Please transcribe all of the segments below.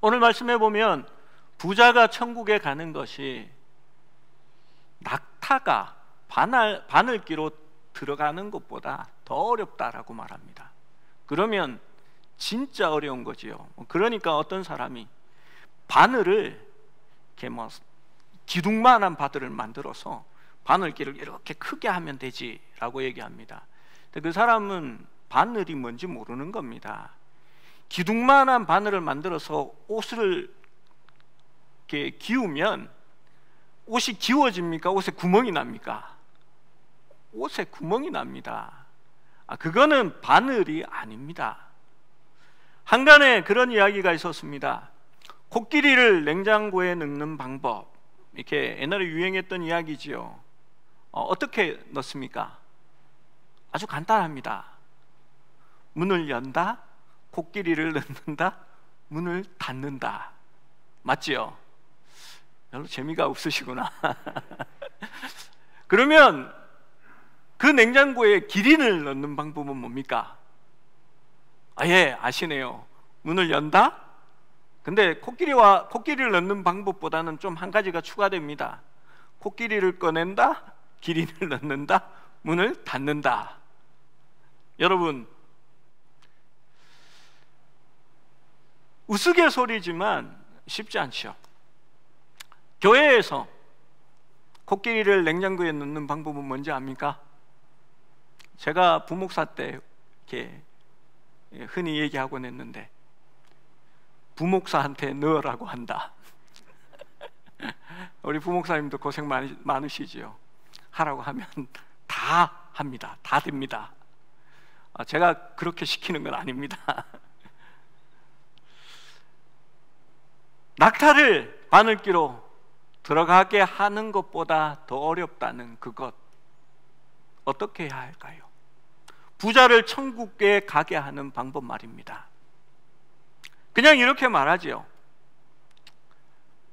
오늘 말씀해 보면 부자가 천국에 가는 것이 낙타가 바늘기로 들어가는 것보다 더 어렵다라고 말합니다. 그러면 진짜 어려운 거지요. 그러니까 어떤 사람이 바늘을 이렇게 기둥만한 바늘을 만들어서 바늘기를 이렇게 크게 하면 되지라고 얘기합니다. 근데 그 사람은 바늘이 뭔지 모르는 겁니다. 기둥만한 바늘을 만들어서 옷을 이렇게 기우면 옷이 기워집니까? 옷에 구멍이 납니까? 옷에 구멍이 납니다. 그거는 바늘이 아닙니다. 한간에 그런 이야기가 있었습니다. 코끼리를 냉장고에 넣는 방법, 이렇게 옛날에 유행했던 이야기지요. 어떻게 넣습니까? 아주 간단합니다. 문을 연다, 코끼리를 넣는다, 문을 닫는다. 맞지요? 별로 재미가 없으시구나. 그러면 그 냉장고에 기린을 넣는 방법은 뭡니까? 예, 아시네요. 문을 연다? 근데 코끼리를 넣는 방법보다는 좀 한 가지가 추가됩니다. 코끼리를 꺼낸다, 기린을 넣는다, 문을 닫는다. 여러분, 우스갯소리지만 쉽지 않죠. 교회에서 코끼리를 냉장고에 넣는 방법은 뭔지 압니까? 제가 부목사 때 이렇게 흔히 얘기하곤 했는데, 부목사한테 넣으라고 한다. 우리 부목사님도 고생 많으시지요. 하라고 하면 다 합니다. 다 됩니다. 제가 그렇게 시키는 건 아닙니다. 낙타를 바늘기로 들어가게 하는 것보다 더 어렵다는 그것, 어떻게 해야 할까요? 부자를 천국에 가게 하는 방법 말입니다. 그냥 이렇게 말하지요.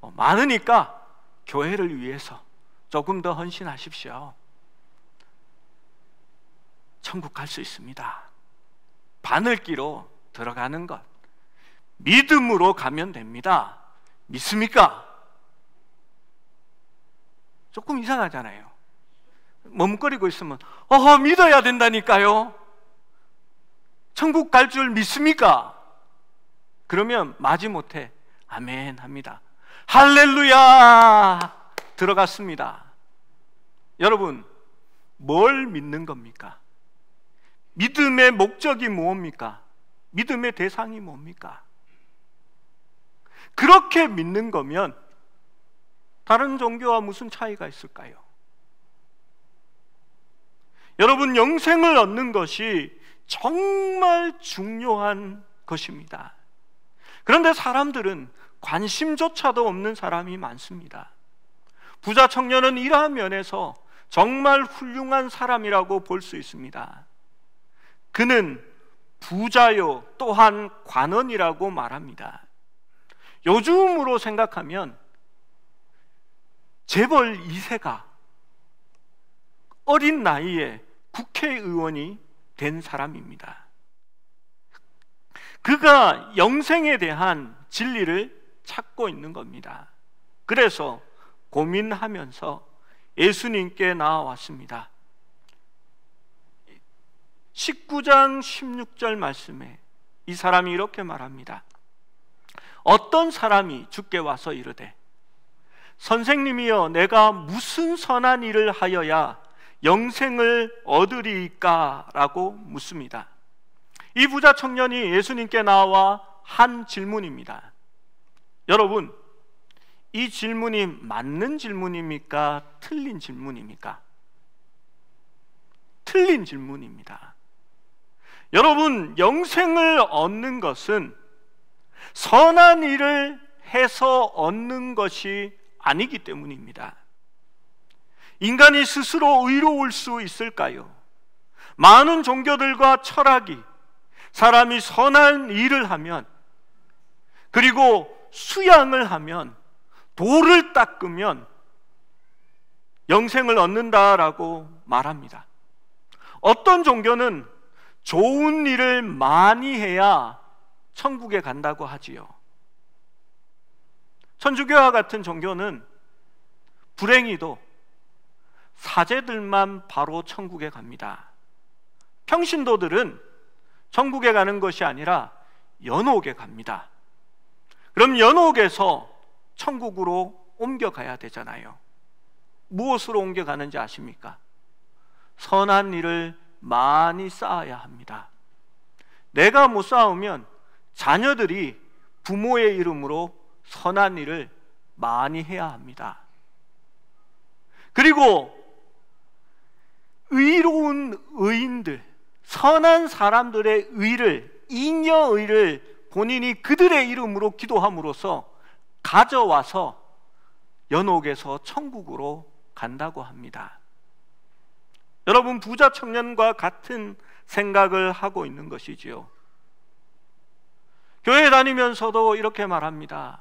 많으니까 교회를 위해서 조금 더 헌신하십시오. 천국 갈 수 있습니다. 바늘기로 들어가는 것, 믿음으로 가면 됩니다. 믿습니까? 조금 이상하잖아요. 머뭇거리고 있으면 믿어야 된다니까요. 천국 갈 줄 믿습니까? 그러면 마지못해 아멘 합니다. 할렐루야! 들어갔습니다. 여러분, 뭘 믿는 겁니까? 믿음의 목적이 뭡니까? 믿음의 대상이 뭡니까? 그렇게 믿는 거면 다른 종교와 무슨 차이가 있을까요? 여러분, 영생을 얻는 것이 정말 중요한 것입니다. 그런데 사람들은 관심조차도 없는 사람이 많습니다. 부자 청년은 이러한 면에서 정말 훌륭한 사람이라고 볼 수 있습니다. 그는 부자요 또한 관원이라고 말합니다. 요즘으로 생각하면 재벌 2세가 어린 나이에 국회의원이 된 사람입니다. 그가 영생에 대한 진리를 찾고 있는 겁니다. 그래서 고민하면서 예수님께 나아왔습니다. 19장 16절 말씀에 이 사람이 이렇게 말합니다. 어떤 사람이 주께 와서 이르되 선생님이여, 내가 무슨 선한 일을 하여야 영생을 얻으리까? 라고 묻습니다. 이 부자 청년이 예수님께 나와 한 질문입니다. 여러분, 이 질문이 맞는 질문입니까? 틀린 질문입니까? 틀린 질문입니다. 여러분, 영생을 얻는 것은 선한 일을 해서 얻는 것이 아니기 때문입니다. 인간이 스스로 의로울 수 있을까요? 많은 종교들과 철학이 사람이 선한 일을 하면, 그리고 수양을 하면, 돌을 닦으면 영생을 얻는다라고 말합니다. 어떤 종교는 좋은 일을 많이 해야 천국에 간다고 하지요. 천주교와 같은 종교는 불행히도 사제들만 바로 천국에 갑니다. 평신도들은 천국에 가는 것이 아니라 연옥에 갑니다. 그럼 연옥에서 천국으로 옮겨가야 되잖아요. 무엇으로 옮겨가는지 아십니까? 선한 일을 많이 쌓아야 합니다. 내가 못 쌓으면 자녀들이 부모의 이름으로 선한 일을 많이 해야 합니다. 그리고 의로운 의인들, 선한 사람들의 의를, 잉여의를 본인이 그들의 이름으로 기도함으로써 가져와서 연옥에서 천국으로 간다고 합니다. 여러분, 부자 청년과 같은 생각을 하고 있는 것이지요. 교회 다니면서도 이렇게 말합니다.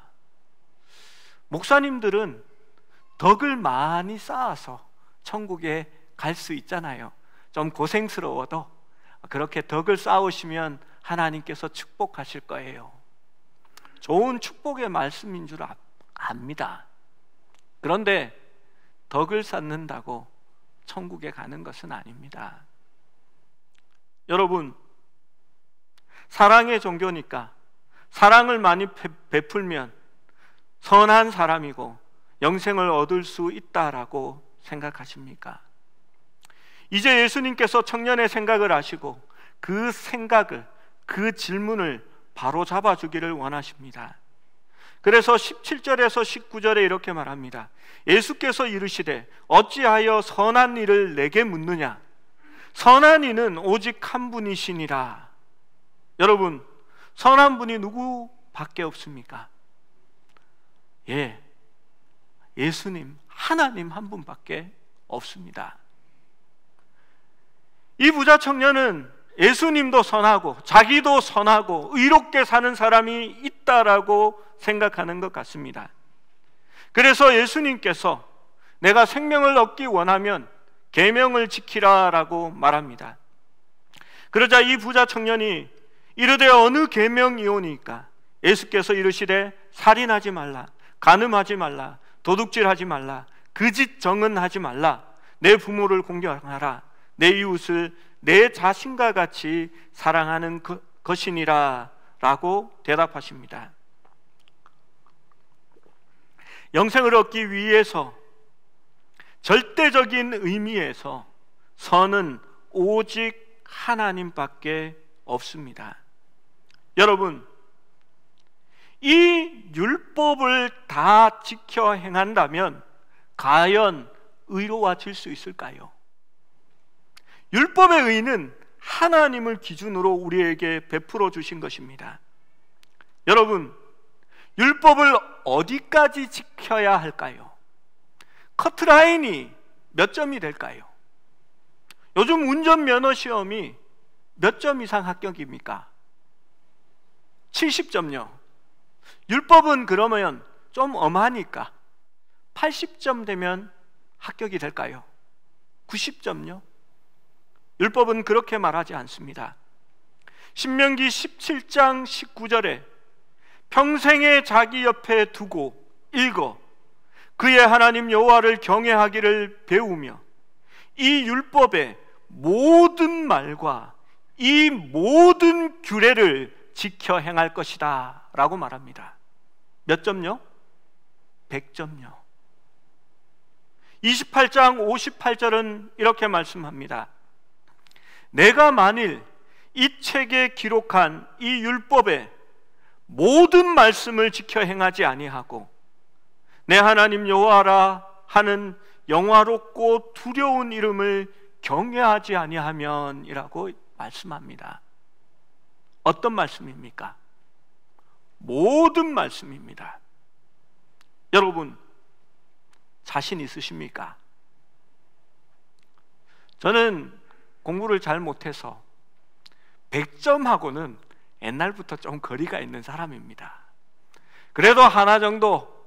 목사님들은 덕을 많이 쌓아서 천국에 갈 수 있잖아요. 좀 고생스러워도 그렇게 덕을 쌓으시면 하나님께서 축복하실 거예요. 좋은 축복의 말씀인 줄 압니다. 그런데 덕을 쌓는다고 천국에 가는 것은 아닙니다. 여러분, 사랑의 종교니까 사랑을 많이 베풀면 선한 사람이고 영생을 얻을 수 있다라고 생각하십니까? 이제 예수님께서 청년의 생각을 아시고 그 생각을, 그 질문을 바로 잡아주기를 원하십니다. 그래서 17절에서 19절에 이렇게 말합니다. 예수께서 이르시되 어찌하여 선한 일을 내게 묻느냐? 선한 이는 오직 한 분이시니라. 여러분, 선한 분이 누구밖에 없습니까? 예수님, 하나님 한 분밖에 없습니다. 이 부자 청년은 예수님도 선하고 자기도 선하고 의롭게 사는 사람이 있다라고 생각하는 것 같습니다. 그래서 예수님께서 내가 생명을 얻기 원하면 계명을 지키라라고 말합니다. 그러자 이 부자 청년이 이르되 어느 계명이오니까? 예수께서 이르시되 살인하지 말라, 간음하지 말라, 도둑질하지 말라, 거짓 증언하지 말라, 내 부모를 공경하라, 내 이웃을 내 자신과 같이 사랑하는 것이니라 라고 대답하십니다. 영생을 얻기 위해서 절대적인 의미에서 선은 오직 하나님밖에 없습니다. 여러분, 이 율법을 다 지켜 행한다면 과연 의로워질 수 있을까요? 율법의 의는 하나님을 기준으로 우리에게 베풀어 주신 것입니다. 여러분, 율법을 어디까지 지켜야 할까요? 커트라인이 몇 점이 될까요? 요즘 운전면허 시험이 몇 점 이상 합격입니까? 70점요. 율법은 그러면 좀 엄하니까 80점 되면 합격이 될까요? 90점요? 율법은 그렇게 말하지 않습니다. 신명기 17장 19절에 평생에 자기 옆에 두고 읽어 그의 하나님 여호와를 경외하기를 배우며 이 율법의 모든 말과 이 모든 규례를 지켜 행할 것이다 라고 말합니다. 몇 점요? 100점요. 28장 58절은 이렇게 말씀합니다. 내가 만일 이 책에 기록한 이 율법의 모든 말씀을 지켜 행하지 아니하고 내 하나님 여호와라 하는 영화롭고 두려운 이름을 경외하지 아니하면 이라고 말씀합니다. 어떤 말씀입니까? 모든 말씀입니다. 여러분, 자신 있으십니까? 저는 공부를 잘 못해서 100점하고는 옛날부터 좀 거리가 있는 사람입니다. 그래도 하나 정도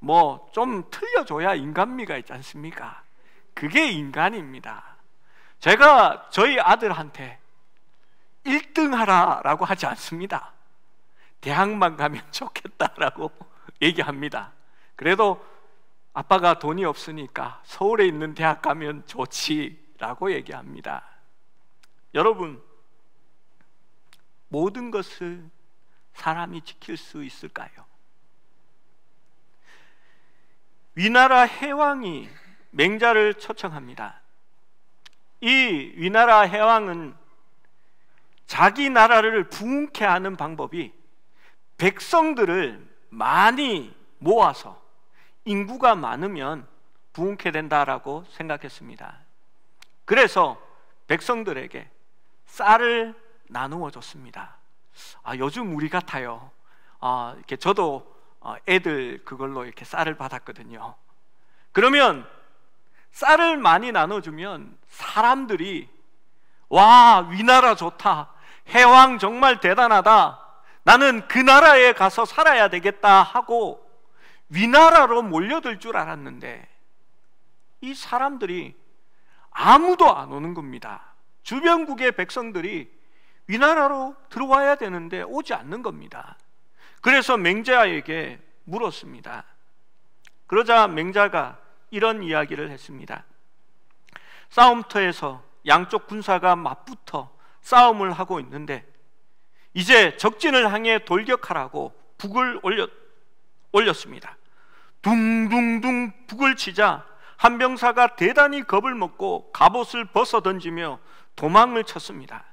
뭐 좀 틀려줘야 인간미가 있지 않습니까? 그게 인간입니다. 제가 저희 아들한테 1등 하라라고 하지 않습니다. 대학만 가면 좋겠다라고 얘기합니다. 그래도 아빠가 돈이 없으니까 서울에 있는 대학 가면 좋지라고 얘기합니다. 여러분, 모든 것을 사람이 지킬 수 있을까요? 위나라 해왕이 맹자를 초청합니다. 이 위나라 해왕은 자기 나라를 부흥케 하는 방법이 백성들을 많이 모아서 인구가 많으면 부흥케 된다라고 생각했습니다. 그래서 백성들에게 쌀을 나누어 줬습니다. 요즘 우리 같아요. 이렇게 저도 애들 그걸로 이렇게 쌀을 받았거든요. 그러면 쌀을 많이 나눠주면 사람들이 와, 위나라 좋다, 해왕 정말 대단하다, 나는 그 나라에 가서 살아야 되겠다 하고 위나라로 몰려들 줄 알았는데 이 사람들이 아무도 안 오는 겁니다. 주변국의 백성들이 위나라로 들어와야 되는데 오지 않는 겁니다. 그래서 맹자에게 물었습니다. 그러자 맹자가 이런 이야기를 했습니다. 싸움터에서 양쪽 군사가 맞붙어 싸움을 하고 있는데 이제 적진을 향해 돌격하라고 북을 올렸습니다. 둥둥둥 북을 치자 한 병사가 대단히 겁을 먹고 갑옷을 벗어 던지며 도망을 쳤습니다.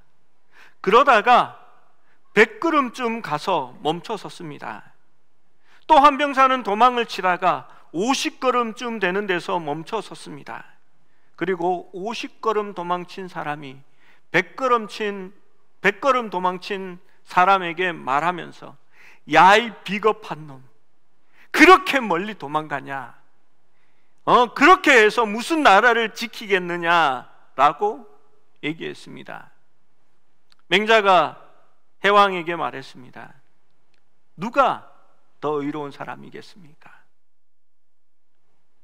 그러다가 100걸음쯤 가서 멈춰 섰습니다. 또 한 병사는 도망을 치다가 50걸음쯤 되는 데서 멈춰 섰습니다. 그리고 50걸음 도망친 사람이 100걸음 도망친 사람에게 말하면서 야, 이 비겁한 놈, 그렇게 멀리 도망가냐? 그렇게 해서 무슨 나라를 지키겠느냐라고 얘기했습니다. 맹자가 해왕에게 말했습니다. 누가 더 의로운 사람이겠습니까?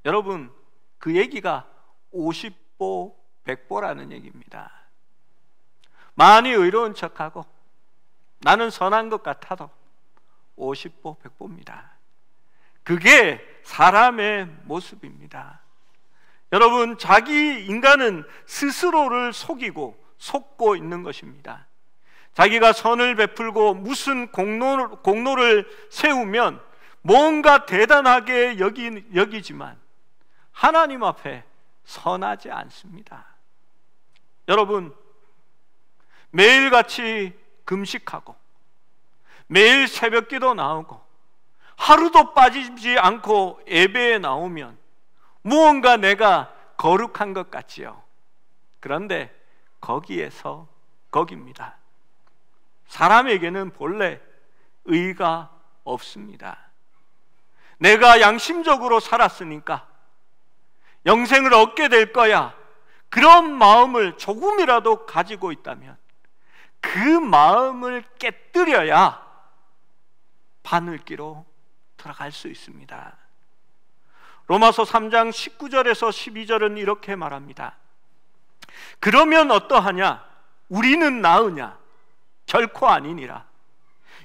여러분, 그 얘기가 50보 100보라는 얘기입니다. 많이 의로운 척하고 나는 선한 것 같아도 50보 100보입니다. 그게 사람의 모습입니다. 여러분, 인간은 스스로를 속고 있는 것입니다. 자기가 선을 베풀고 무슨 공로를 세우면 뭔가 대단하게 여기지만 하나님 앞에 선하지 않습니다. 여러분, 매일같이 금식하고 매일 새벽기도 나오고 하루도 빠지지 않고 예배에 나오면 무언가 내가 거룩한 것 같지요. 그런데 거기에서 거기입니다. 사람에게는 본래 의가 없습니다. 내가 양심적으로 살았으니까 영생을 얻게 될 거야, 그런 마음을 조금이라도 가지고 있다면 그 마음을 깨뜨려야 바늘기로 들어갈 수 있습니다. 로마서 3장 19절에서 12절은 이렇게 말합니다. 그러면 어떠하냐? 우리는 나으냐? 결코 아니니라.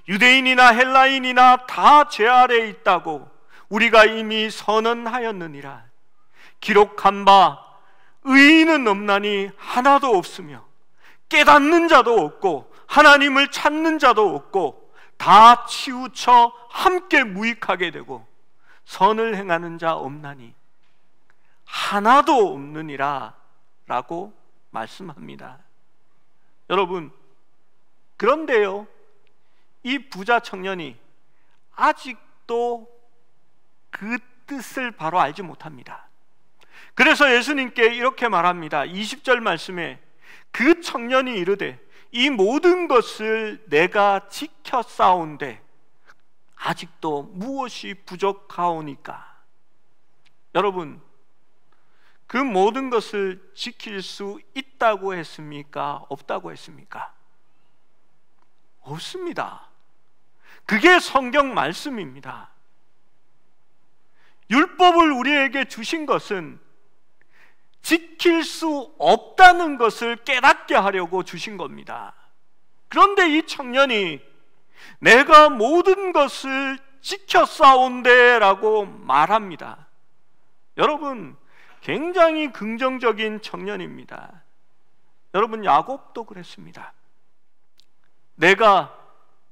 유대인이나 헬라인이나 다 죄 아래에 있다고 우리가 이미 선언하였느니라. 기록한 바 의인은 없나니 하나도 없으며 깨닫는 자도 없고 하나님을 찾는 자도 없고 다 치우쳐 함께 무익하게 되고 선을 행하는 자 없나니 하나도 없느니라 라고 말씀합니다. 여러분, 그런데요, 이 부자 청년이 아직도 그 뜻을 바로 알지 못합니다. 그래서 예수님께 이렇게 말합니다. 20절 말씀에 그 청년이 이르되 이 모든 것을 내가 지켜 싸운데 아직도 무엇이 부족하오니까. 여러분, 그 모든 것을 지킬 수 있다고 했습니까? 없다고 했습니까? 없습니다. 그게 성경 말씀입니다. 율법을 우리에게 주신 것은 지킬 수 없다는 것을 깨닫게 하려고 주신 겁니다. 그런데 이 청년이 내가 모든 것을 지켰사온데 라고 말합니다. 여러분, 굉장히 긍정적인 청년입니다. 여러분, 야곱도 그랬습니다. 내가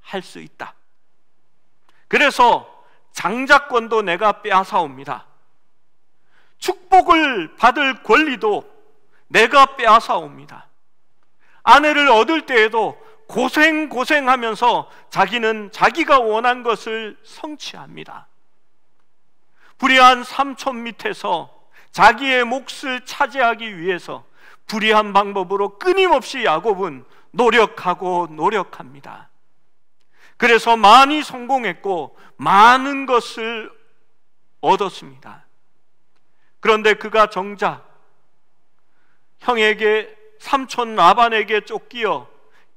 할 수 있다. 그래서 장자권도 내가 빼앗아옵니다. 축복을 받을 권리도 내가 빼앗아옵니다. 아내를 얻을 때에도 고생하면서 자기는 자기가 원한 것을 성취합니다. 불의한 삼촌 밑에서 자기의 몫을 차지하기 위해서 불의한 방법으로 끊임없이 야곱은 노력합니다. 그래서 많이 성공했고 많은 것을 얻었습니다. 그런데 그가 정작 형에게, 삼촌 라반에게 쫓기어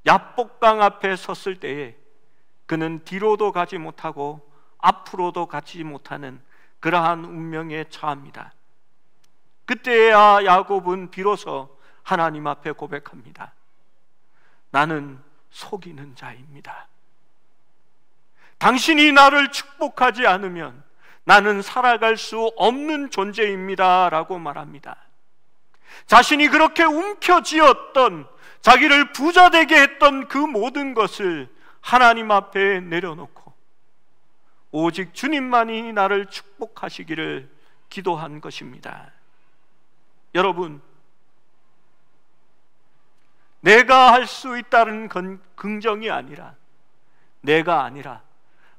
야복강 앞에 섰을 때에 그는 뒤로도 가지 못하고 앞으로도 가지 못하는 그러한 운명에 처합니다. 그때야 야곱은 비로소 하나님 앞에 고백합니다. 나는 속이는 자입니다. 당신이 나를 축복하지 않으면 나는 살아갈 수 없는 존재입니다 라고 말합니다. 자신이 그렇게 움켜쥐었던, 자기를 부자되게 했던 그 모든 것을 하나님 앞에 내려놓고 오직 주님만이 나를 축복하시기를 기도한 것입니다. 여러분, 내가 할 수 있다는 건 긍정이 아니라, 내가 아니라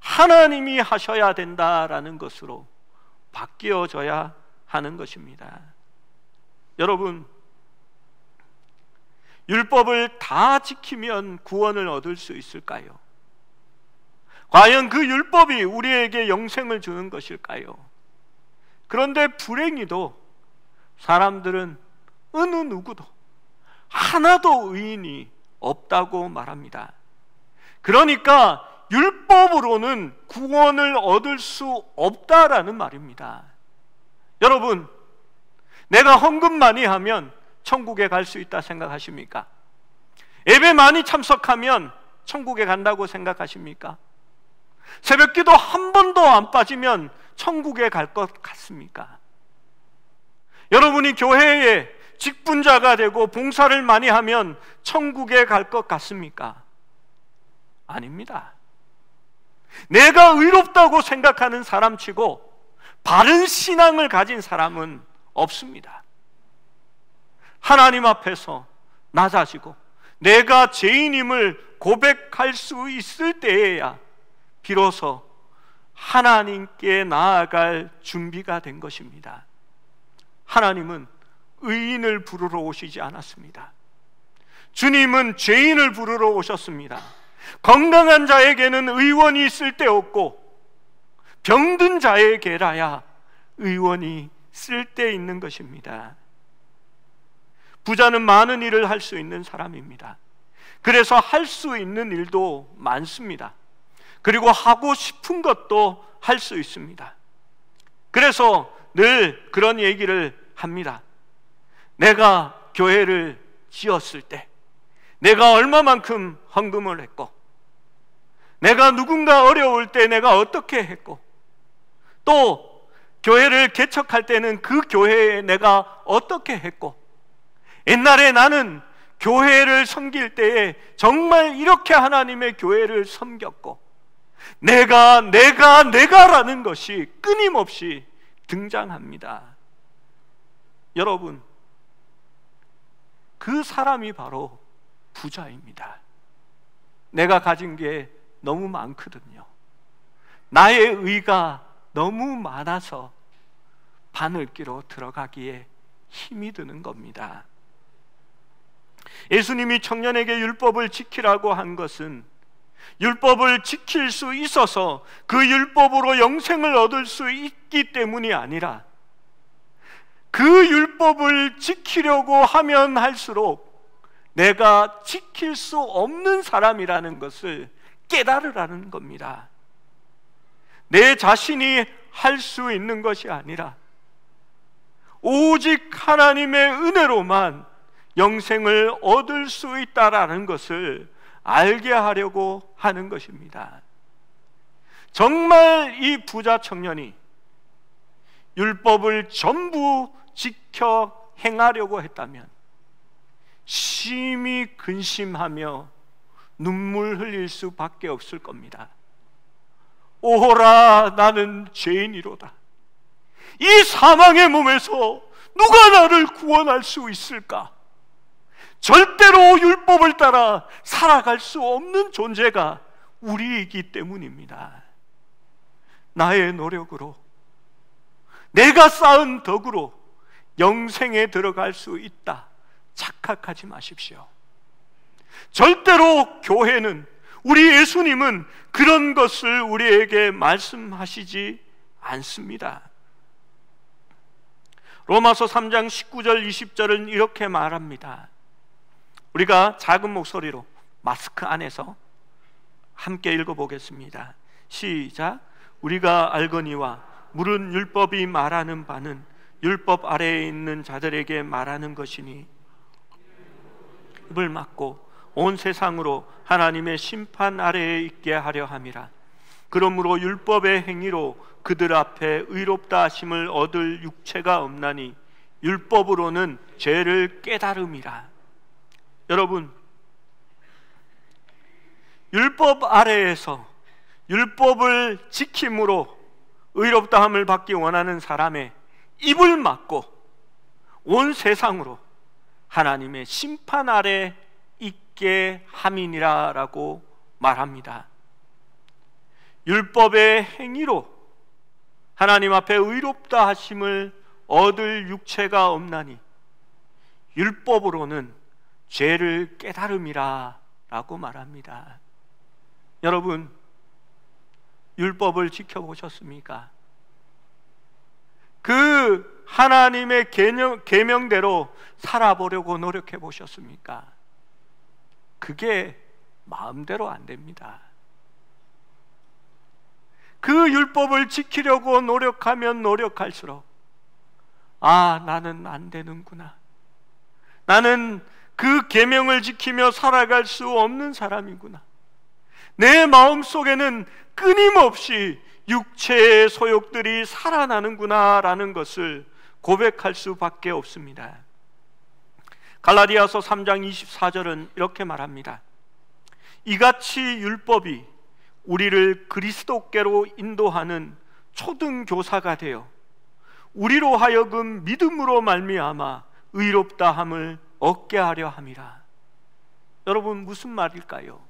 하나님이 하셔야 된다라는 것으로 바뀌어져야 하는 것입니다. 여러분, 율법을 다 지키면 구원을 얻을 수 있을까요? 과연 그 율법이 우리에게 영생을 주는 것일까요? 그런데 불행히도 사람들은 어느 누구도 하나도 의인이 없다고 말합니다. 그러니까 율법으로는 구원을 얻을 수 없다라는 말입니다. 여러분, 내가 헌금 많이 하면 천국에 갈 수 있다 생각하십니까? 예배 많이 참석하면 천국에 간다고 생각하십니까? 새벽기도 한 번도 안 빠지면 천국에 갈 것 같습니까? 여러분이 교회에 직분자가 되고 봉사를 많이 하면 천국에 갈 것 같습니까? 아닙니다. 내가 의롭다고 생각하는 사람치고 바른 신앙을 가진 사람은 없습니다. 하나님 앞에서 낮아지고 내가 죄인임을 고백할 수 있을 때에야 비로소 하나님께 나아갈 준비가 된 것입니다. 하나님은 의인을 부르러 오시지 않았습니다. 주님은 죄인을 부르러 오셨습니다. 건강한 자에게는 의원이 쓸데없고 병든 자에게라야 의원이 쓸데있는 것입니다. 부자는 많은 일을 할 수 있는 사람입니다. 그래서 할 수 있는 일도 많습니다. 그리고 하고 싶은 것도 할 수 있습니다. 그래서 늘 그런 얘기를 합니다. 내가 교회를 지었을 때 내가 얼마만큼 헌금을 했고, 내가 누군가 어려울 때 내가 어떻게 했고, 또 교회를 개척할 때는 그 교회에 내가 어떻게 했고, 옛날에 나는 교회를 섬길 때에 정말 이렇게 하나님의 교회를 섬겼고, 내가라는 것이 끊임없이 등장합니다. 여러분, 그 사람이 바로 부자입니다. 내가 가진 게 너무 많거든요. 나의 의가 너무 많아서 바늘기로 들어가기에 힘이 드는 겁니다. 예수님이 청년에게 율법을 지키라고 한 것은 율법을 지킬 수 있어서 그 율법으로 영생을 얻을 수 있기 때문이 아니라, 그 율법을 지키려고 하면 할수록 내가 지킬 수 없는 사람이라는 것을 깨달으라는 겁니다. 내 자신이 할 수 있는 것이 아니라 오직 하나님의 은혜로만 영생을 얻을 수 있다라는 것을 알게 하려고 하는 것입니다. 정말 이 부자 청년이 율법을 전부 지켜 행하려고 했다면 심히 근심하며 눈물 흘릴 수밖에 없을 겁니다. 오호라, 나는 죄인이로다. 이 사망의 몸에서 누가 나를 구원할 수 있을까? 절대로 율법을 따라 살아갈 수 없는 존재가 우리이기 때문입니다. 나의 노력으로, 내가 쌓은 덕으로 영생에 들어갈 수 있다 착각하지 마십시오. 절대로 교회는, 우리 예수님은 그런 것을 우리에게 말씀하시지 않습니다. 로마서 3장 19절 20절은 이렇게 말합니다. 우리가 작은 목소리로 마스크 안에서 함께 읽어보겠습니다. 시작. 우리가 알거니와 물은 율법이 말하는 바는 율법 아래에 있는 자들에게 말하는 것이니 입을 막고 온 세상으로 하나님의 심판 아래에 있게 하려 함이라. 그러므로 율법의 행위로 그들 앞에 의롭다 하심을 얻을 육체가 없나니 율법으로는 죄를 깨달음이라. 여러분, 율법 아래에서 율법을 지킴으로 의롭다함을 받기 원하는 사람의 입을 막고 온 세상으로 하나님의 심판 아래 있게 함이니라 라고 말합니다. 율법의 행위로 하나님 앞에 의롭다 하심을 얻을 육체가 없나니 율법으로는 죄를 깨달음이라 라고 말합니다. 여러분, 율법을 지켜보셨습니까? 그 하나님의 계명대로 살아보려고 노력해 보셨습니까? 그게 마음대로 안 됩니다. 그 율법을 지키려고 노력하면 노력할수록 나는 안 되는구나, 나는 그 계명을 지키며 살아갈 수 없는 사람이구나, 내 마음속에는 끊임없이 육체의 소욕들이 살아나는구나 라는 것을 고백할 수밖에 없습니다. 갈라디아서 3장 24절은 이렇게 말합니다. 이같이 율법이 우리를 그리스도께로 인도하는 초등교사가 되어 우리로 하여금 믿음으로 말미암아 의롭다함을 얻게 하려 함이라. 여러분, 무슨 말일까요?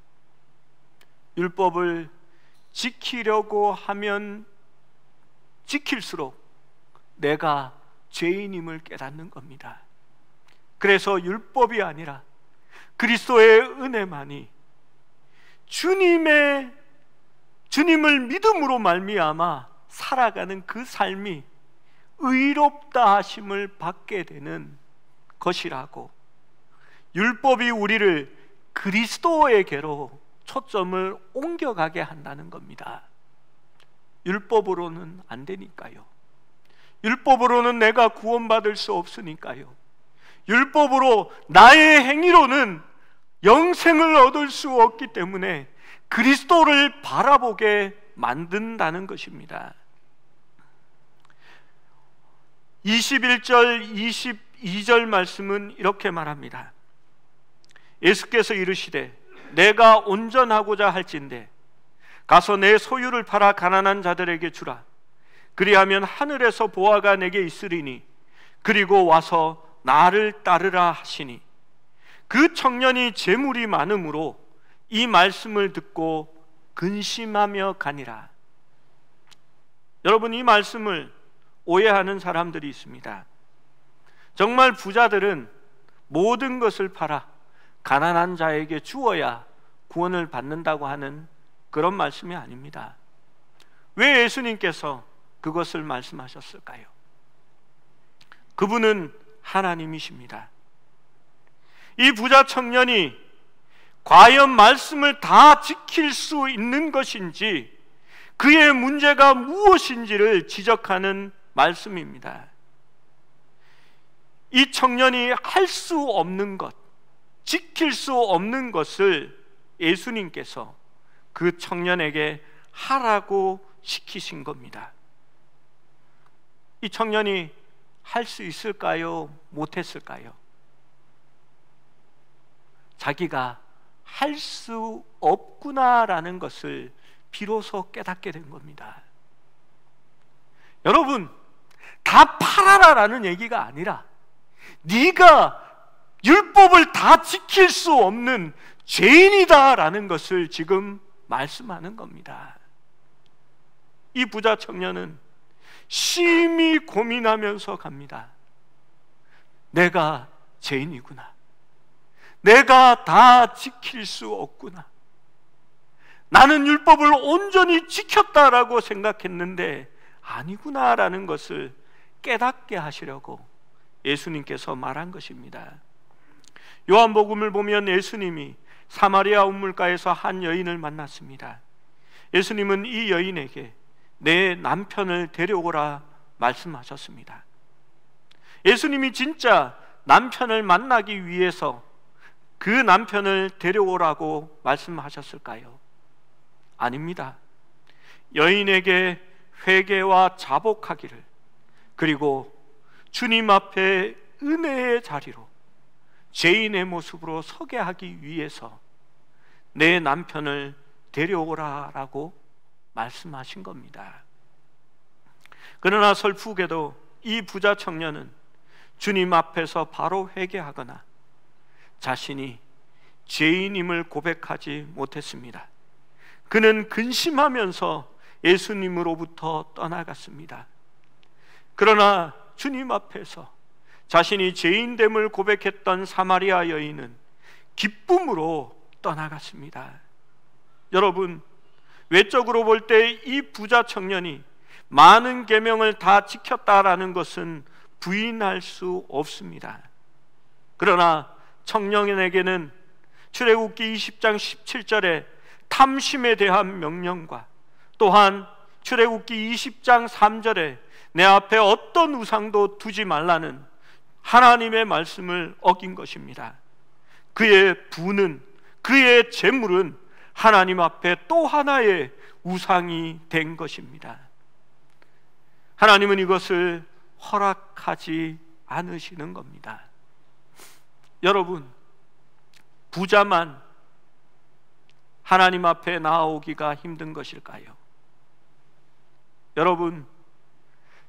율법을 지키려고 하면 지킬수록 내가 죄인임을 깨닫는 겁니다. 그래서 율법이 아니라 그리스도의 은혜만이, 주님을 믿음으로 말미암아 살아가는 그 삶이 의롭다 하심을 받게 되는 것이라고, 율법이 우리를 그리스도에게로 초점을 옮겨가게 한다는 겁니다. 율법으로는 안 되니까요. 율법으로는 내가 구원받을 수 없으니까요. 율법으로 나의 행위로는 영생을 얻을 수 없기 때문에 그리스도를 바라보게 만든다는 것입니다. 21절 22절 말씀은 이렇게 말합니다. 예수께서 이르시되 내가 온전하고자 할진대 가서 내 소유를 팔아 가난한 자들에게 주라. 그리하면 하늘에서 보화가 내게 있으리니 그리고 와서 나를 따르라 하시니, 그 청년이 재물이 많음으로 이 말씀을 듣고 근심하며 가니라. 여러분, 이 말씀을 오해하는 사람들이 있습니다. 정말 부자들은 모든 것을 팔아 가난한 자에게 주어야 구원을 받는다고 하는 그런 말씀이 아닙니다. 왜 예수님께서 그것을 말씀하셨을까요? 그분은 하나님이십니다. 이 부자 청년이 과연 말씀을 다 지킬 수 있는 것인지, 그의 문제가 무엇인지를 지적하는 말씀입니다. 이 청년이 할 수 없는 것, 지킬 수 없는 것을 예수님께서 그 청년에게 하라고 시키신 겁니다. 이 청년이 할 수 있을까요? 못했을까요? 자기가 할 수 없구나라는 것을 비로소 깨닫게 된 겁니다. 여러분, 다 팔아라라는 얘기가 아니라 네가 율법을 다 지킬 수 없는 죄인이다라는 것을 지금 말씀하는 겁니다. 이 부자 청년은 심히 고민하면서 갑니다. 내가 죄인이구나. 내가 다 지킬 수 없구나. 나는 율법을 온전히 지켰다라고 생각했는데 아니구나라는 것을 깨닫게 하시려고 예수님께서 말한 것입니다. 요한복음을 보면 예수님이 사마리아 우물가에서 한 여인을 만났습니다. 예수님은 이 여인에게 내 남편을 데려오라 말씀하셨습니다. 예수님이 진짜 남편을 만나기 위해서 그 남편을 데려오라고 말씀하셨을까요? 아닙니다. 여인에게 회개와 자복하기를, 그리고 주님 앞에 은혜의 자리로 죄인의 모습으로 서게 하기 위해서 내 남편을 데려오라라고 말씀하신 겁니다. 그러나 슬프게도 이 부자 청년은 주님 앞에서 바로 회개하거나 자신이 죄인임을 고백하지 못했습니다. 그는 근심하면서 예수님으로부터 떠나갔습니다. 그러나 주님 앞에서 자신이 죄인됨을 고백했던 사마리아 여인은 기쁨으로 떠나갔습니다. 여러분, 외적으로 볼 때 이 부자 청년이 많은 계명을 다 지켰다라는 것은 부인할 수 없습니다. 그러나 청년에게는 출애굽기 20장 17절에 탐심에 대한 명령과 또한 출애굽기 20장 3절에 내 앞에 어떤 우상도 두지 말라는 하나님의 말씀을 어긴 것입니다. 그의 부는, 그의 재물은 하나님 앞에 또 하나의 우상이 된 것입니다. 하나님은 이것을 허락하지 않으시는 겁니다. 여러분, 부자만 하나님 앞에 나아오기가 힘든 것일까요? 여러분,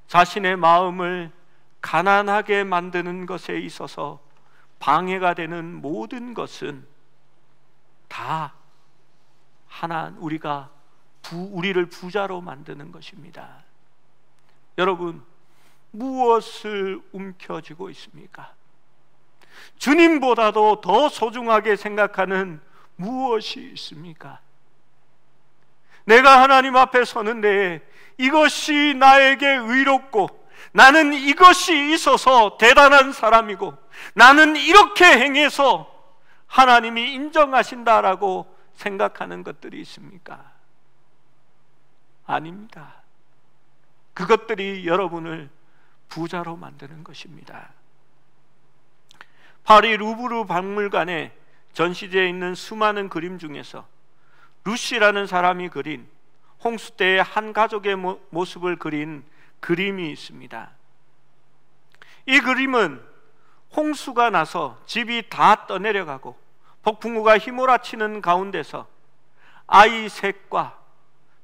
자신의 마음을 가난하게 만드는 것에 있어서 방해가 되는 모든 것은 다 우리를 부자로 만드는 것입니다. 여러분, 무엇을 움켜쥐고 있습니까? 주님보다도 더 소중하게 생각하는 무엇이 있습니까? 내가 하나님 앞에 서는데 이것이 나에게 의롭고 나는 이것이 있어서 대단한 사람이고 나는 이렇게 행해서 하나님이 인정하신다라고 생각하는 것들이 있습니까? 아닙니다. 그것들이 여러분을 부자로 만드는 것입니다. 파리 루브르 박물관에 전시되어 있는 수많은 그림 중에서 루시라는 사람이 그린 홍수 때의 한 가족의 모습을 그린 그림이 있습니다. 이 그림은 홍수가 나서 집이 다 떠내려가고 폭풍우가 휘몰아치는 가운데서 아이 셋과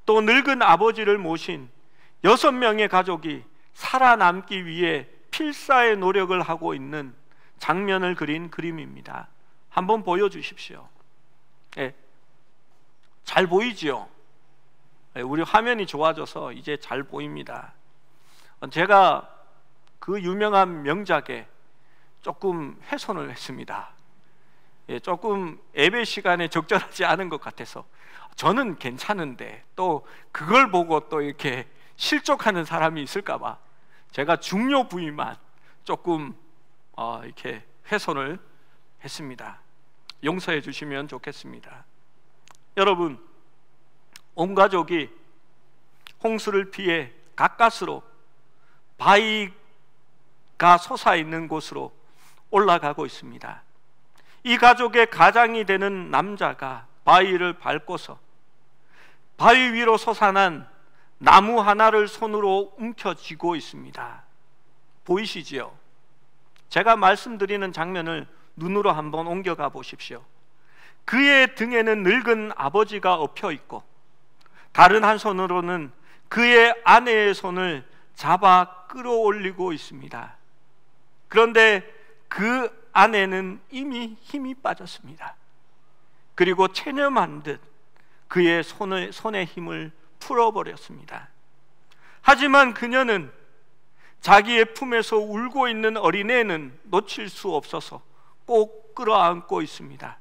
또 늙은 아버지를 모신 6명의 가족이 살아남기 위해 필사의 노력을 하고 있는 장면을 그린 그림입니다. 한번 보여주십시오. 네. 잘 보이지요? 네, 우리 화면이 좋아져서 이제 잘 보입니다. 제가 그 유명한 명작에 조금 훼손을 했습니다. 조금 예배 시간에 적절하지 않은 것 같아서 저는 괜찮은데 또 그걸 보고 또 이렇게 실족하는 사람이 있을까봐 제가 중요 부위만 조금 이렇게 훼손을 했습니다. 용서해 주시면 좋겠습니다. 여러분, 온 가족이 홍수를 피해 가까스로 바위가 솟아있는 곳으로 올라가고 있습니다. 이 가족의 가장이 되는 남자가 바위를 밟고서 바위 위로 솟아난 나무 하나를 손으로 움켜쥐고 있습니다. 보이시지요? 제가 말씀드리는 장면을 눈으로 한번 옮겨가 보십시오. 그의 등에는 늙은 아버지가 엎혀 있고 다른 한 손으로는 그의 아내의 손을 잡아 끌어올리고 있습니다. 그런데 그 아내는 이미 힘이 빠졌습니다. 그리고 체념한 듯 그의 손의 힘을 풀어버렸습니다. 하지만 그녀는 자기의 품에서 울고 있는 어린애는 놓칠 수 없어서 꼭 끌어안고 있습니다.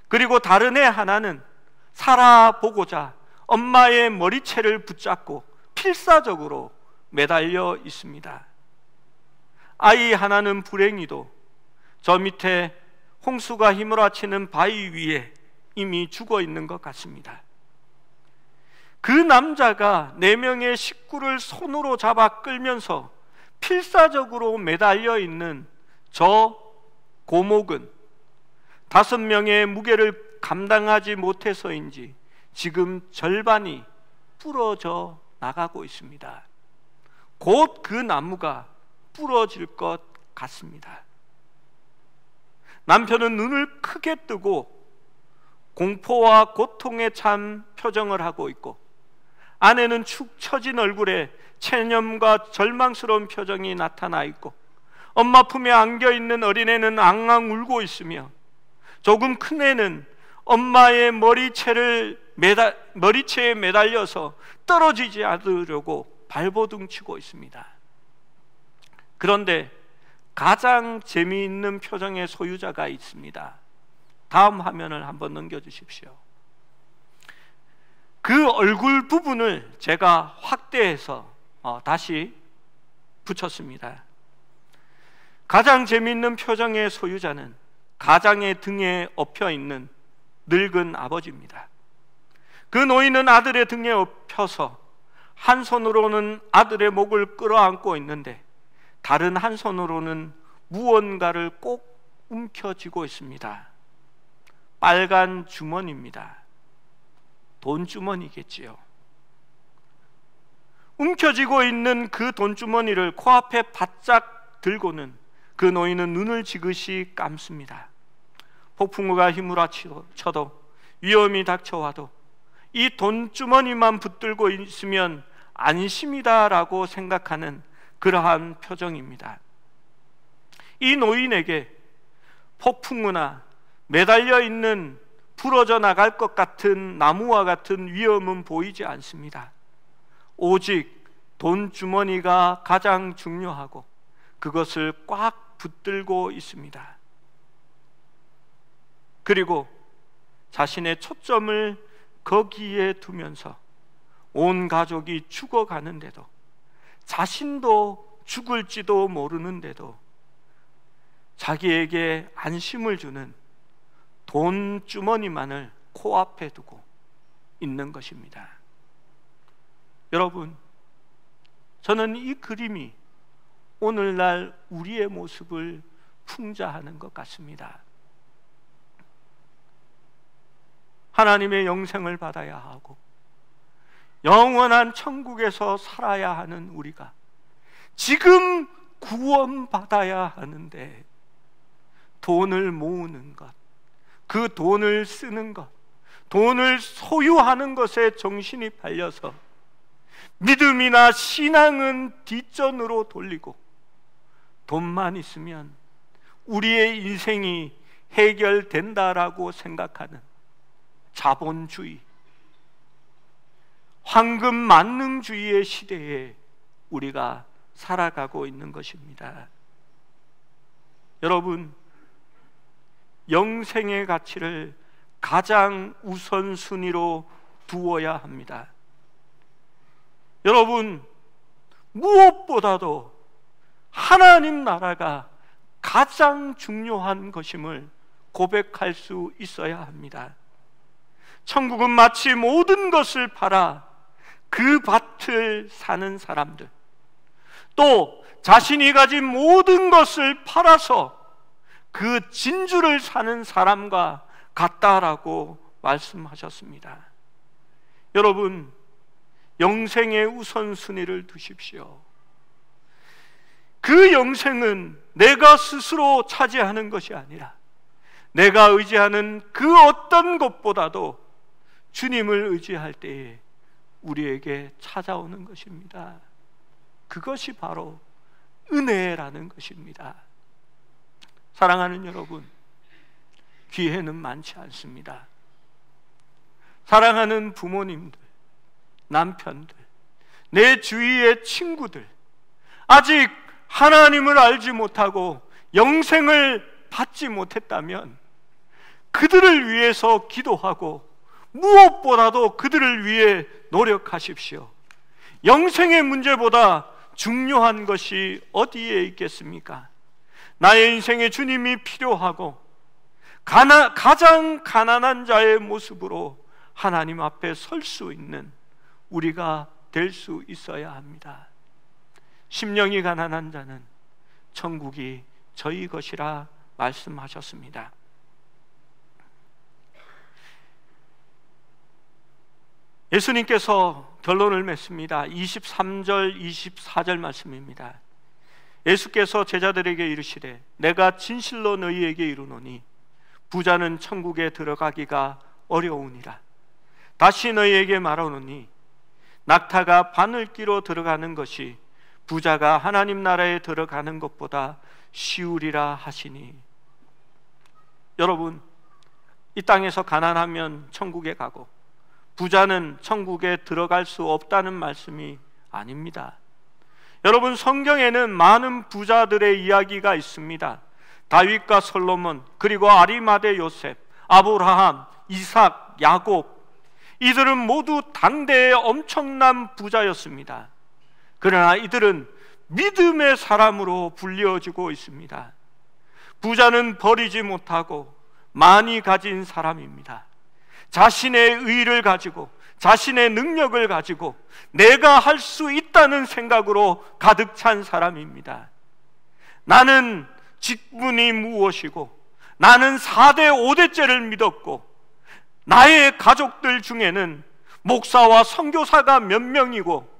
그리고 다른 애 하나는 살아보고자 엄마의 머리채를 붙잡고 필사적으로 매달려 있습니다. 아이 하나는 불행히도 저 밑에 홍수가 휘몰아치는 바위 위에 이미 죽어 있는 것 같습니다. 그 남자가 4명의 식구를 손으로 잡아 끌면서 필사적으로 매달려 있는 저 고목은 5명의 무게를 감당하지 못해서인지 지금 절반이 부러져 나가고 있습니다. 곧 그 나무가 부러질 것 같습니다. 남편은 눈을 크게 뜨고 공포와 고통에 찬 표정을 하고 있고, 아내는 축 처진 얼굴에 체념과 절망스러운 표정이 나타나 있고, 엄마 품에 안겨있는 어린애는 앙앙 울고 있으며, 조금 큰 애는 엄마의 머리채에 매달려서 떨어지지 않으려고 발버둥 치고 있습니다. 그런데 가장 재미있는 표정의 소유자가 있습니다. 다음 화면을 한번 넘겨주십시오. 그 얼굴 부분을 제가 확대해서 다시 붙였습니다. 가장 재미있는 표정의 소유자는 가장의 등에 엎혀 있는 늙은 아버지입니다. 그 노인은 아들의 등에 엎혀서 한 손으로는 아들의 목을 끌어안고 있는데 다른 한 손으로는 무언가를 꼭 움켜쥐고 있습니다. 빨간 주머니입니다. 돈주머니겠지요. 움켜쥐고 있는 그 돈주머니를 코앞에 바짝 들고는 그 노인은 눈을 지그시 감습니다. 폭풍우가 휘몰아쳐도 위험이 닥쳐와도 이 돈주머니만 붙들고 있으면 안심이다라고 생각하는 그러한 표정입니다. 이 노인에게 폭풍우나 매달려 있는 부러져 나갈 것 같은 나무와 같은 위험은 보이지 않습니다. 오직 돈주머니가 가장 중요하고 그것을 꽉 붙들고 있습니다. 그리고 자신의 초점을 거기에 두면서 온 가족이 죽어가는데도, 자신도 죽을지도 모르는데도 자기에게 안심을 주는 돈주머니만을 코앞에 두고 있는 것입니다. 여러분, 저는 이 그림이 오늘날 우리의 모습을 풍자하는 것 같습니다. 하나님의 영생을 받아야 하고 영원한 천국에서 살아야 하는 우리가 지금 구원받아야 하는데 돈을 모으는 것, 그 돈을 쓰는 것, 돈을 소유하는 것에 정신이 팔려서 믿음이나 신앙은 뒷전으로 돌리고 돈만 있으면 우리의 인생이 해결된다라고 생각하는 자본주의, 황금 만능주의의 시대에 우리가 살아가고 있는 것입니다. 여러분, 영생의 가치를 가장 우선순위로 두어야 합니다. 여러분, 무엇보다도 하나님 나라가 가장 중요한 것임을 고백할 수 있어야 합니다. 천국은 마치 모든 것을 팔아 그 밭을 사는 사람들, 또 자신이 가진 모든 것을 팔아서 그 진주를 사는 사람과 같다라고 말씀하셨습니다. 여러분, 영생의 우선순위를 두십시오. 그 영생은 내가 스스로 차지하는 것이 아니라 내가 의지하는 그 어떤 것보다도 주님을 의지할 때에 우리에게 찾아오는 것입니다. 그것이 바로 은혜라는 것입니다. 사랑하는 여러분, 기회는 많지 않습니다. 사랑하는 부모님들, 남편들, 내 주위의 친구들, 아직 하나님을 알지 못하고 영생을 받지 못했다면 그들을 위해서 기도하고 무엇보다도 그들을 위해 노력하십시오. 영생의 문제보다 중요한 것이 어디에 있겠습니까? 나의 인생에 주님이 필요하고 가장 가난한 자의 모습으로 하나님 앞에 설 수 있는 우리가 될 수 있어야 합니다. 심령이 가난한 자는 천국이 저희 것이라 말씀하셨습니다. 예수님께서 결론을 맺습니다. 23절 24절 말씀입니다. 예수께서 제자들에게 이르시되 내가 진실로 너희에게 이르노니 부자는 천국에 들어가기가 어려우니라. 다시 너희에게 말하노니 낙타가 바늘기로 들어가는 것이 부자가 하나님 나라에 들어가는 것보다 쉬우리라 하시니. 여러분, 이 땅에서 가난하면 천국에 가고 부자는 천국에 들어갈 수 없다는 말씀이 아닙니다. 여러분, 성경에는 많은 부자들의 이야기가 있습니다. 다윗과 솔로몬, 그리고 아리마대 요셉, 아브라함, 이삭, 야곱, 이들은 모두 당대의 엄청난 부자였습니다. 그러나 이들은 믿음의 사람으로 불리어지고 있습니다. 부자는 버리지 못하고 많이 가진 사람입니다. 자신의 의의를 가지고 자신의 능력을 가지고 내가 할 수 있다는 생각으로 가득 찬 사람입니다. 나는 직분이 무엇이고 나는 4대 5대째를 믿었고 나의 가족들 중에는 목사와 선교사가 몇 명이고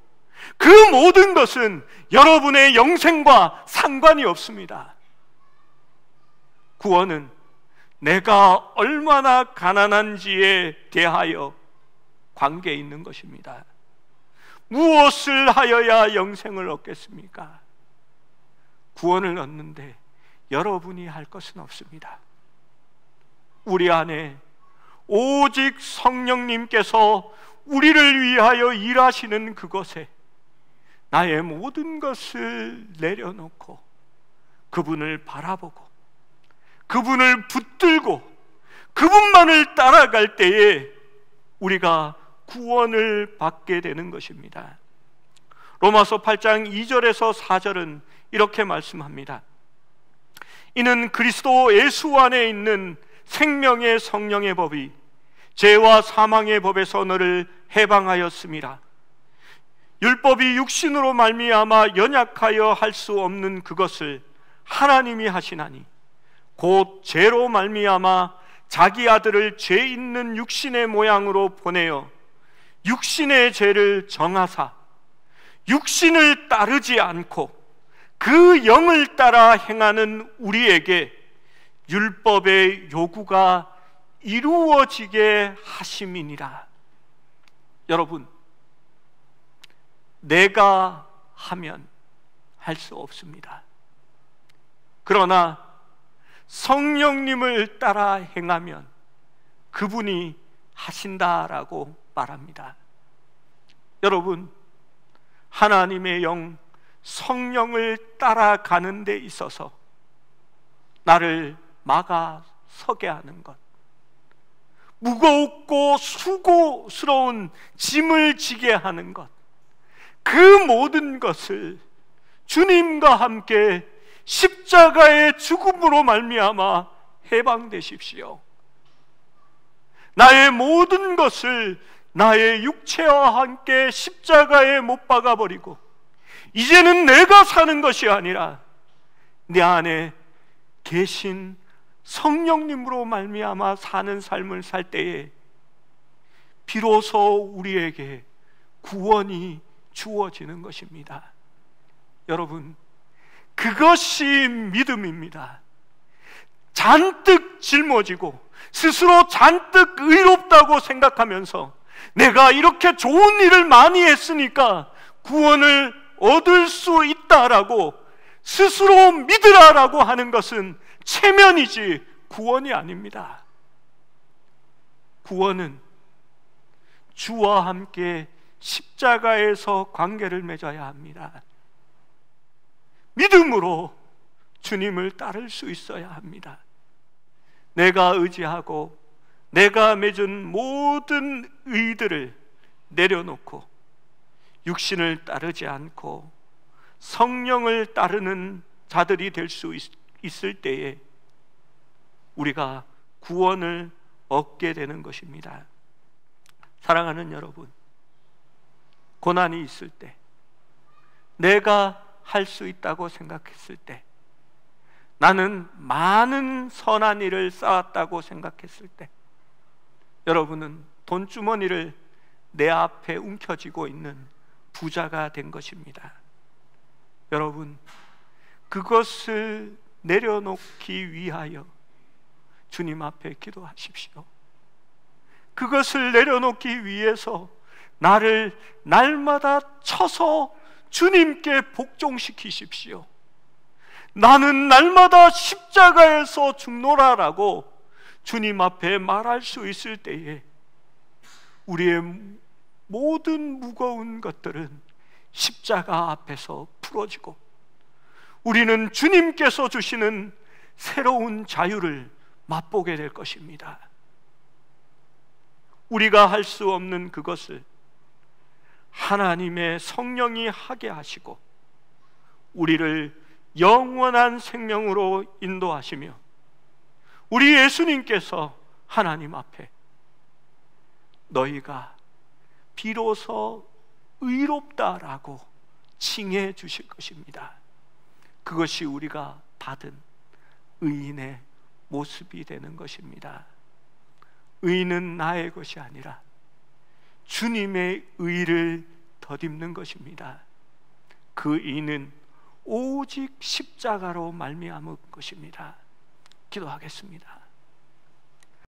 그 모든 것은 여러분의 영생과 상관이 없습니다. 구원은 내가 얼마나 가난한지에 대하여 관계 있는 것입니다. 무엇을 하여야 영생을 얻겠습니까? 구원을 얻는데 여러분이 할 것은 없습니다. 우리 안에 오직 성령님께서 우리를 위하여 일하시는 그곳에 나의 모든 것을 내려놓고 그분을 바라보고 그분을 붙들고 그분만을 따라갈 때에 우리가 구원을 받게 되는 것입니다. 로마서 8장 2절에서 4절은 이렇게 말씀합니다. 이는 그리스도 예수 안에 있는 생명의 성령의 법이 죄와 사망의 법에서 너를 해방하였음이라. 율법이 육신으로 말미암아 연약하여 할 수 없는 그것을 하나님이 하시나니 곧 죄로 말미암아 자기 아들을 죄 있는 육신의 모양으로 보내어 육신의 죄를 정하사 육신을 따르지 않고 그 영을 따라 행하는 우리에게 율법의 요구가 이루어지게 하심이니라. 여러분, 내가 하면 할 수 없습니다. 그러나 성령님을 따라 행하면 그분이 하신다라고 말합니다. 여러분, 하나님의 영 성령을 따라가는 데 있어서 나를 막아서게 하는 것, 무겁고 수고스러운 짐을 지게 하는 것, 그 모든 것을 주님과 함께 십자가의 죽음으로 말미암아 해방되십시오. 나의 모든 것을 나의 육체와 함께 십자가에 못 박아버리고 이제는 내가 사는 것이 아니라 내 안에 계신 성령님으로 말미암아 사는 삶을 살 때에 비로소 우리에게 구원이 주어지는 것입니다. 여러분, 그것이 믿음입니다. 잔뜩 짊어지고 스스로 잔뜩 의롭다고 생각하면서 내가 이렇게 좋은 일을 많이 했으니까 구원을 얻을 수 있다라고 스스로 믿으라라고 하는 것은 체면이지 구원이 아닙니다. 구원은 주와 함께 십자가에서 관계를 맺어야 합니다. 믿음으로 주님을 따를 수 있어야 합니다. 내가 의지하고 내가 맺은 모든 의들을 내려놓고 육신을 따르지 않고 성령을 따르는 자들이 될 수 있을 때에 우리가 구원을 얻게 되는 것입니다. 사랑하는 여러분, 고난이 있을 때, 내가 할 수 있다고 생각했을 때, 나는 많은 선한 일을 쌓았다고 생각했을 때, 여러분은 돈주머니를 내 앞에 움켜쥐고 있는 부자가 된 것입니다. 여러분, 그것을 내려놓기 위하여 주님 앞에 기도하십시오. 그것을 내려놓기 위해서 나를 날마다 쳐서 주님께 복종시키십시오. 나는 날마다 십자가에서 죽노라라고 주님 앞에 말할 수 있을 때에 우리의 모든 무거운 것들은 십자가 앞에서 풀어지고 우리는 주님께서 주시는 새로운 자유를 맛보게 될 것입니다. 우리가 할 수 없는 그것을 하나님의 성령이 하게 하시고 우리를 영원한 생명으로 인도하시며 우리 예수님께서 하나님 앞에 너희가 비로소 의롭다라고 칭해 주실 것입니다. 그것이 우리가 받은 의인의 모습이 되는 것입니다. 의는 나의 것이 아니라 주님의 의를 덧입는 것입니다. 그 의는 오직 십자가로 말미암은 것입니다. 기도하겠습니다.